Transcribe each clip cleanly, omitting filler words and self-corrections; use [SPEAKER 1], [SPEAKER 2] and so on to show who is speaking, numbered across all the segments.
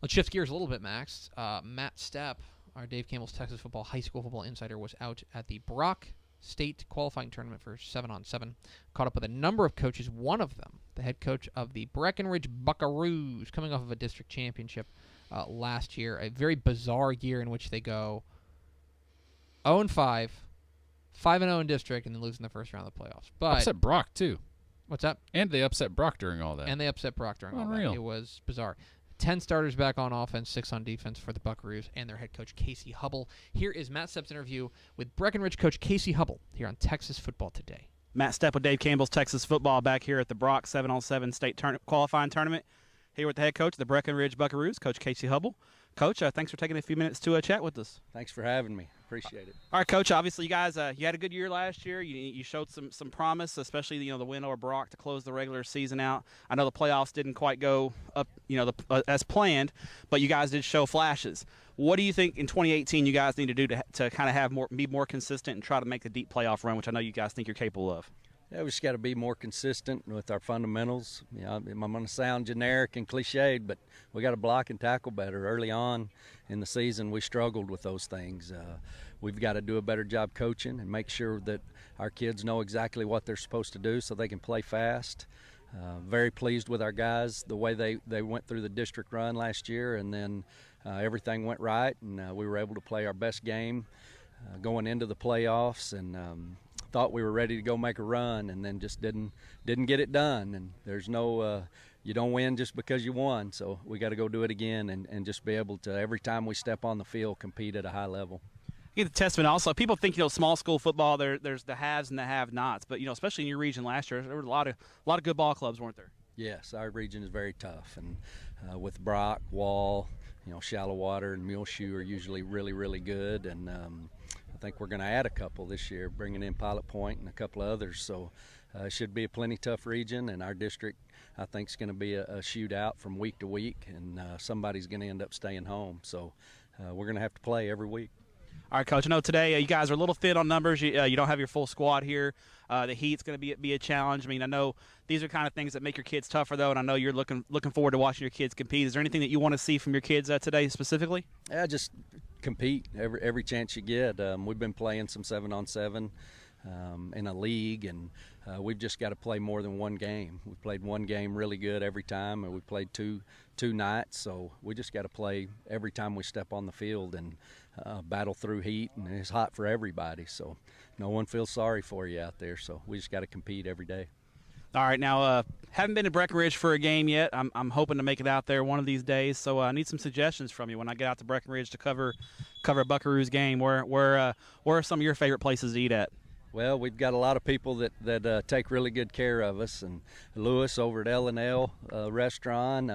[SPEAKER 1] Let's shift gears a little bit, Max. Matt Stepp, our Dave Campbell's Texas Football High School Football Insider, was out at the Brock State qualifying tournament for 7-on-7. Caught up with a number of coaches, one of them, the head coach of the Breckenridge Buckaroos, coming off of a district championship last year. A very bizarre year in which they go 0-5, 5-0 in district, and then lose in the first round of the playoffs. But
[SPEAKER 2] upset Brock, too.
[SPEAKER 1] What's up?
[SPEAKER 2] And they upset Brock during all that.
[SPEAKER 1] And they upset Brock during all that.
[SPEAKER 2] Unreal.
[SPEAKER 1] It was bizarre. 10 starters back on offense, 6 on defense for the Buckaroos and their head coach, Casey Hubble. Here is Matt Stepp's interview with Breckenridge coach Casey Hubble here on Texas Football Today.
[SPEAKER 3] Matt Stepp with Dave Campbell's Texas Football back here at the Brock 7-on-7 state qualifying tournament. Here with the head coach of the Breckenridge Buckaroos, Coach Casey Hubble. Coach, thanks for taking a few minutes to chat with us.
[SPEAKER 4] Thanks for having me. Appreciate it.
[SPEAKER 3] All right, Coach. Obviously, you guys you had a good year last year. You showed some promise, especially the win over Brock to close the regular season out. I know the playoffs didn't quite go up as planned, but you guys did show flashes. What do you think in 2018 you guys need to do to kind of be more consistent and try to make the deep playoff run, which I know you guys think you're capable of?
[SPEAKER 4] Yeah, we just got to be more consistent with our fundamentals. I'm going to sound generic and cliched, but we got to block and tackle better. Early on in the season, we struggled with those things. We've got to do a better job coaching and make sure that our kids know exactly what they're supposed to do so they can play fast. Very pleased with our guys, the way they went through the district run last year, and then everything went right, and we were able to play our best game going into the playoffs, and thought we were ready to go make a run, and then just didn't get it done. And there's no you don't win just because you won, so we got to go do it again and just be able to, every time we step on the field, compete at a high level.
[SPEAKER 3] You get the testament also. People think small school football, there's the haves and the have-nots, but especially in your region last year, there were a lot of good ball clubs, weren't there?
[SPEAKER 4] Yes, our region is very tough, and with Brock, Wall, Shallow Water, and Muleshoe are usually really, really good, and I think we're going to add a couple this year, bringing in Pilot Point and a couple of others. So it should be a plenty tough region, and our district, I think, is going to be a shootout from week to week, and somebody's going to end up staying home. So we're going to have to play every week.
[SPEAKER 3] All right, Coach. I know today you guys are a little thin on numbers. You don't have your full squad here. The heat's going to be a challenge. I mean, I know these are kind of things that make your kids tougher, though, and I know you're looking forward to watching your kids compete. Is there anything that you want to see from your kids today specifically?
[SPEAKER 4] Yeah, just compete every chance you get. We've been playing some 7-on-7 in a league, and we've just got to play more than one game. We played one game really good every time, and we played two nights, so we just got to play every time we step on the field and battle through heat, and it's hot for everybody, so no one feels sorry for you out there, so we just got to compete every day.
[SPEAKER 3] All right, now haven't been to Breckenridge for a game yet. I'm hoping to make it out there one of these days, so I need some suggestions from you when I get out to Breckenridge to cover a Buckaroos game. Where are some of your favorite places to eat at?
[SPEAKER 4] Well, we've got a lot of people that take really good care of us, and Lewis over at L&L restaurant,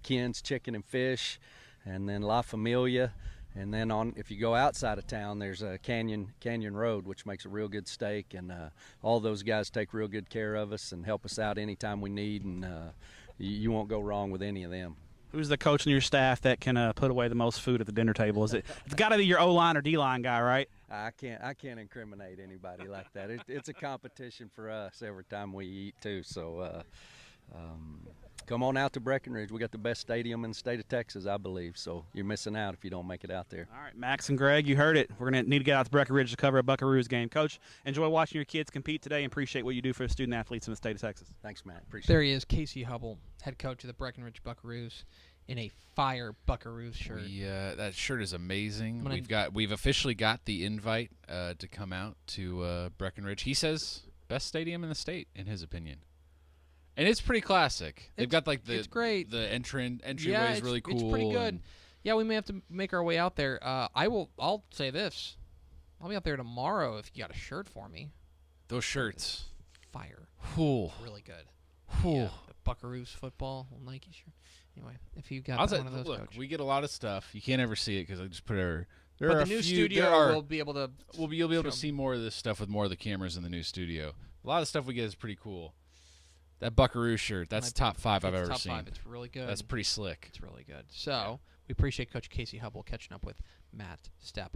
[SPEAKER 4] Ken's Chicken and Fish, and then La Familia. And then if you go outside of town, there's a Canyon Road, which makes a real good steak, and all those guys take real good care of us and help us out anytime we need, and you won't go wrong with any of them.
[SPEAKER 3] Who's the coach on your staff that can put away the most food at the dinner table? It's got to be your O-line or D-line guy, right?
[SPEAKER 4] I can't incriminate anybody like that. It's a competition for us every time we eat too. So come on out to Breckenridge. We got the best stadium in the state of Texas, I believe. So you're missing out if you don't make it out there.
[SPEAKER 3] All right, Max and Greg, you heard it. We're going to need to get out to Breckenridge to cover a Buckaroos game. Coach, enjoy watching your kids compete today and appreciate what you do for the student athletes in the state of Texas.
[SPEAKER 4] Thanks, Matt. Appreciate
[SPEAKER 1] There
[SPEAKER 4] it.
[SPEAKER 1] he is, Casey Hubble, head coach of the Breckenridge Buckaroos, in a fire Buckaroos shirt.
[SPEAKER 2] That shirt is amazing. We've officially got the invite to come out to Breckenridge. He says best stadium in the state, in his opinion. And it's pretty classic. They've got
[SPEAKER 1] it's great.
[SPEAKER 2] The entryway is really cool.
[SPEAKER 1] It's pretty good. Yeah, we may have to make our way out there. I'll say this. I'll be out there tomorrow if you got a shirt for me.
[SPEAKER 2] Those shirts.
[SPEAKER 1] Fire.
[SPEAKER 2] Ooh.
[SPEAKER 1] Really good.
[SPEAKER 2] Ooh.
[SPEAKER 1] Yeah, the Buckaroos football, Nike shirt. Anyway, if you got one of those,
[SPEAKER 2] look,
[SPEAKER 1] Coach.
[SPEAKER 2] we get a lot of stuff. You can't ever see it because I just put it.
[SPEAKER 1] But the new studio will be able to.
[SPEAKER 2] You'll be able to see more of this stuff with more of the cameras in the new studio. A lot of stuff we get is pretty cool. That Buckaroo shirt, that's top 5 I've ever seen.
[SPEAKER 1] Top 5. It's really good.
[SPEAKER 2] That's pretty slick.
[SPEAKER 1] It's really good. So we appreciate Coach Casey Hubble catching up with Matt Stepp.